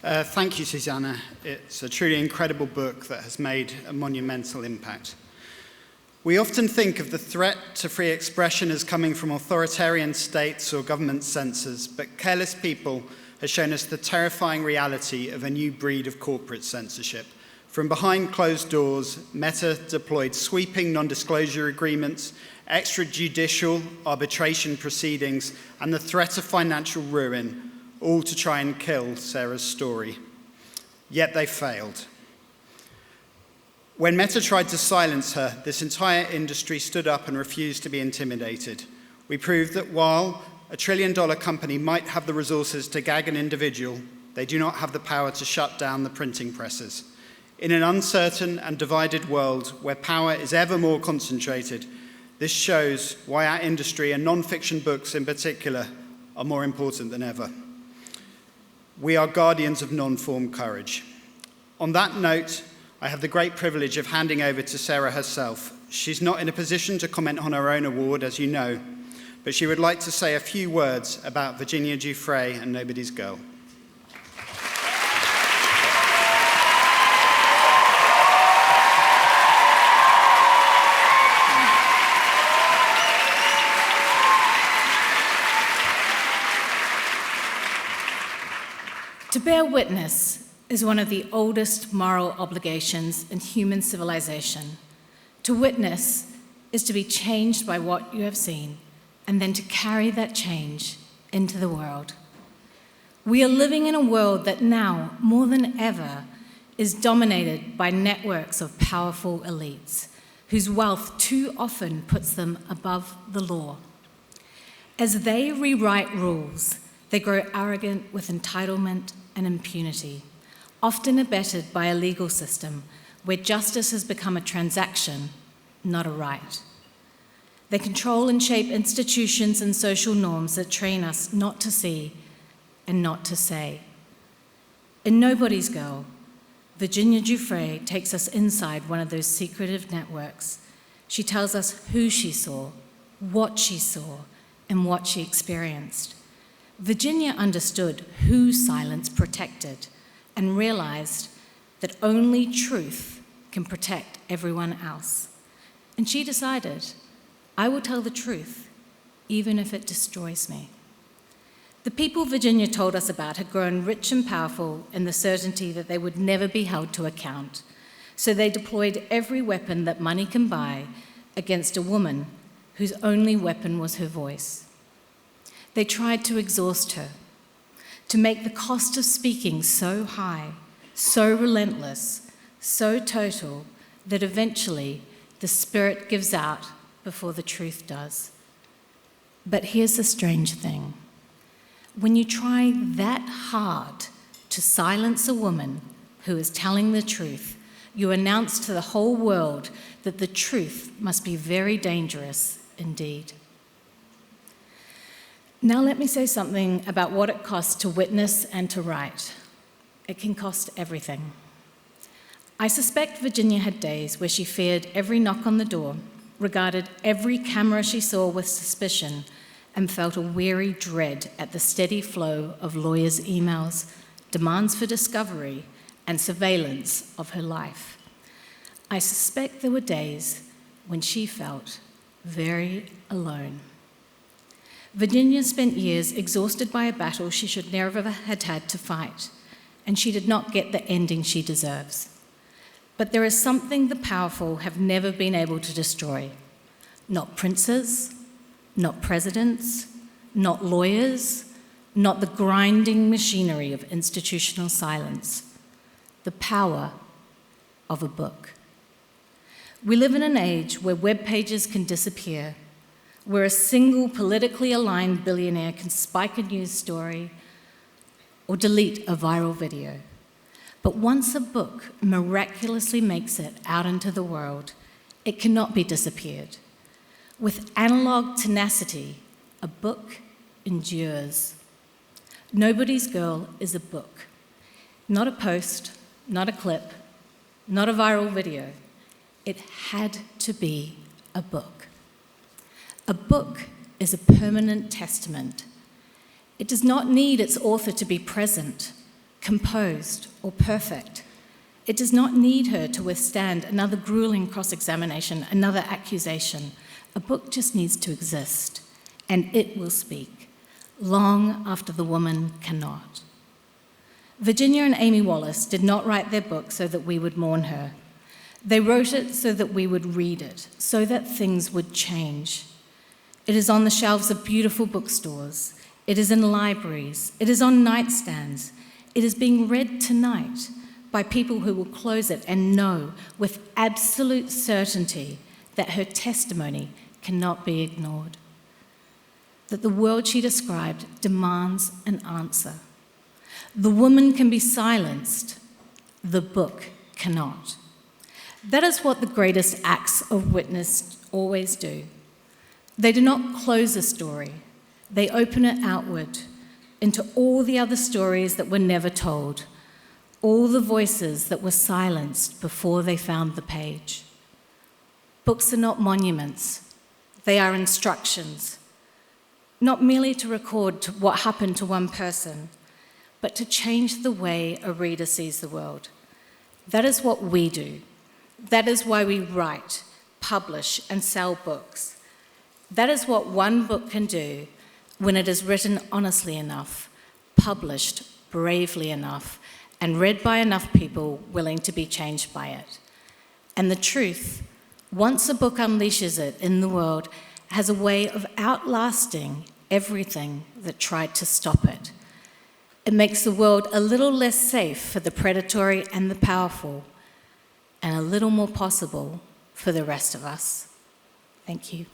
Thank you, Susanna. It's a truly incredible book that has made a monumental impact. We often think of the threat to free expression as coming from authoritarian states or government censors, but Careless People has shown us the terrifying reality of a new breed of corporate censorship. From behind closed doors, Meta deployed sweeping non-disclosure agreements, extrajudicial arbitration proceedings, and the threat of financial ruin, all to try and kill Sarah's story. Yet they failed. When Meta tried to silence her, this entire industry stood up and refused to be intimidated. We proved that while a trillion-dollar company might have the resources to gag an individual, they do not have the power to shut down the printing presses. In an uncertain and divided world where power is ever more concentrated, this shows why our industry, and non-fiction books in particular, are more important than ever. We are guardians of non-form courage. On that note, I have the great privilege of handing over to Sarah herself. She's not in a position to comment on her own award, as you know, but she would like to say a few words about Virginia Giuffre and Nobody's Girl. To bear witness is one of the oldest moral obligations in human civilization. To witness is to be changed by what you have seen, and then to carry that change into the world. We are living in a world that now, more than ever, is dominated by networks of powerful elites, whose wealth too often puts them above the law. As they rewrite rules, they grow arrogant with entitlement and impunity, often abetted by a legal system where justice has become a transaction, not a right. They control and shape institutions and social norms that train us not to see and not to say. In Nobody's Girl, Virginia Giuffre takes us inside one of those secretive networks. She tells us who she saw, and what she experienced. Virginia understood who silence protected and realized that only truth can protect everyone else. And she decided, I will tell the truth, even if it destroys me. The people Virginia told us about had grown rich and powerful in the certainty that they would never be held to account. So they deployed every weapon that money can buy against a woman whose only weapon was her voice. They tried to exhaust her, to make the cost of speaking so high, so relentless, so total, that eventually the spirit gives out before the truth does. But here's the strange thing. When you try that hard to silence a woman who is telling the truth, you announce to the whole world that the truth must be very dangerous indeed. Now let me say something about what it costs to witness and to write. It can cost everything. I suspect Virginia had days where she feared every knock on the door, regarded every camera she saw with suspicion, and felt a weary dread at the steady flow of lawyers' emails, demands for discovery, and surveillance of her life. I suspect there were days when she felt very alone. Virginia spent years exhausted by a battle she should never have had to fight, and she did not get the ending she deserves. But there is something the powerful have never been able to destroy. Not princes, not presidents, not lawyers, not the grinding machinery of institutional silence. The power of a book. We live in an age where web pages can disappear, where a single politically aligned billionaire can spike a news story or delete a viral video. But once a book miraculously makes it out into the world, it cannot be disappeared. With analog tenacity, a book endures. Nobody's Girl is a book, not a post, not a clip, not a viral video. It had to be a book. A book is a permanent testament. It does not need its author to be present, composed, or perfect. It does not need her to withstand another grueling cross-examination, another accusation. A book just needs to exist, and it will speak, long after the woman cannot. Virginia and Amy Wallace did not write their book so that we would mourn her. They wrote it so that we would read it, so that things would change. It is on the shelves of beautiful bookstores. It is in libraries. It is on nightstands. It is being read tonight by people who will close it and know with absolute certainty that her testimony cannot be ignored, that the world she described demands an answer. The woman can be silenced, the book cannot. That is what the greatest acts of witness always do. They do not close a story, they open it outward into all the other stories that were never told, all the voices that were silenced before they found the page. Books are not monuments, they are instructions, not merely to record what happened to one person, but to change the way a reader sees the world. That is what we do. That is why we write, publish, and sell books. That is what one book can do when it is written honestly enough, published bravely enough, and read by enough people willing to be changed by it. And the truth, once a book unleashes it in the world, has a way of outlasting everything that tried to stop it. It makes the world a little less safe for the predatory and the powerful, and a little more possible for the rest of us. Thank you.